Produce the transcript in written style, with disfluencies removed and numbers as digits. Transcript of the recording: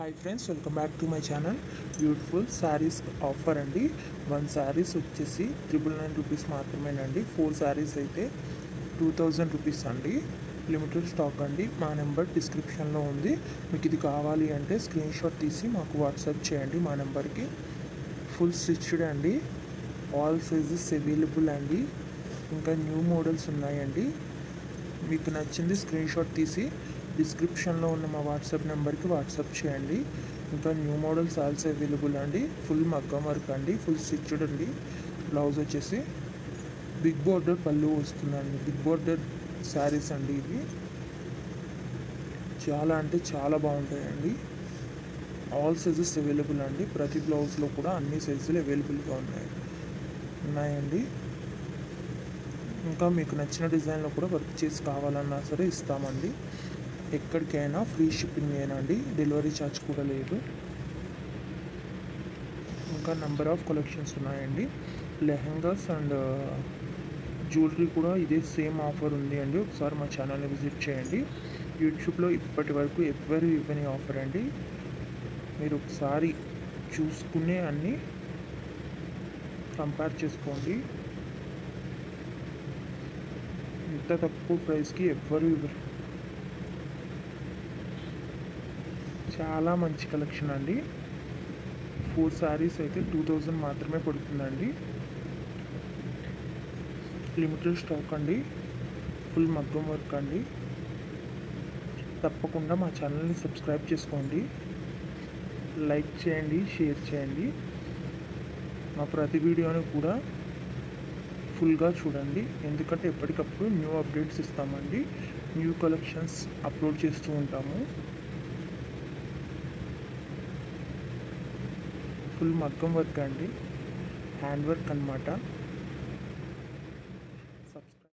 Hi friends, welcome back to my channel. Beautiful saris offer అండి. 1 శారీస్ వచ్చేసి 999 rupees మాత్రమేనండి. 4 శారీస్ అయితే 2000 రూపీస్ అండి. లిమిటెడ్ స్టాక్ అండి. మా నెంబర్ డిస్క్రిప్షన్లో ఉంది. మీకు ఇది కావాలి అంటే స్క్రీన్ షాట్ తీసి మాకు వాట్సాప్ చేయండి మా నెంబర్కి. ఫుల్ స్టిచ్డ్ అండి. ఆల్ సైజెస్ అవైలబుల్ అండి. ఇంకా న్యూ మోడల్స్ ఉన్నాయండి. మీకు నచ్చింది స్క్రీన్ షాట్ తీసి డిస్క్రిప్షన్లో ఉన్న మా వాట్సాప్ నెంబర్కి వాట్సాప్ చేయండి. ఇంకా న్యూ మోడల్స్ ఆల్సో అవైలబుల్ అండి. ఫుల్ మగ్గం వర్క్ అండి, ఫుల్ స్టిచ్డ్ అండి. బ్లౌజ్ వచ్చేసి బిగ్ బోర్డర్ పళ్ళు వస్తుందండి. బిగ్ బోర్డర్ శారీస్ అండి ఇవి. చాలా అంటే చాలా బాగుంటాయండి. ఆల్ సైజెస్ అవైలబుల్ అండి. ప్రతి బ్లౌజ్లో కూడా అన్ని సైజులు అవైలబుల్గా ఉన్నాయండి. ఇంకా మీకు నచ్చిన డిజైన్లో కూడా వర్క్ చేసి కావాలన్నా సరే ఇస్తామండి. ఎక్కడికైనా ఫ్రీ షిప్పింగ్ ఏనండి, డెలివరీ ఛార్జ్ కూడా లేదు. ఇంకా నెంబర్ ఆఫ్ కలెక్షన్స్ ఉన్నాయండి. లెహంగాస్ అండ్ జ్యువెలరీ కూడా ఇదే సేమ్ ఆఫర్ ఉంది అండి. ఒకసారి మా ఛానల్ని విజిట్ చేయండి. యూట్యూబ్లో ఇప్పటి వరకు ఎవ్వరు ఇవ్వని ఆఫర్ అండి. మీరు ఒకసారి చూసుకునే అన్నీ కంపేర్ చేసుకోండి. ఇంత తక్కువ ప్రైస్కి ఎవ్వరు ఇవ్వరు. చాలా మంచి కలెక్షన్ అండి. 4 శారీస్ అయితే 2000 మాత్రమే పడుతుందండి. లిమిటెడ్ స్టాక్ అండి. ఫుల్ మగ్గం వర్క్ అండి. తప్పకుండా మా ఛానల్ని సబ్స్క్రైబ్ చేసుకోండి, లైక్ చేయండి, షేర్ చేయండి. మా ప్రతి వీడియోని కూడా ఫుల్గా చూడండి, ఎందుకంటే ఎప్పటికప్పుడు న్యూ అప్డేట్స్ ఇస్తామండి. న్యూ కలెక్షన్స్ అప్లోడ్ చేస్తూ ఉంటాము. ఫుల్ మగ్గం వర్క్ అండి, హ్యాండ్ వర్క్ అన్నమాట.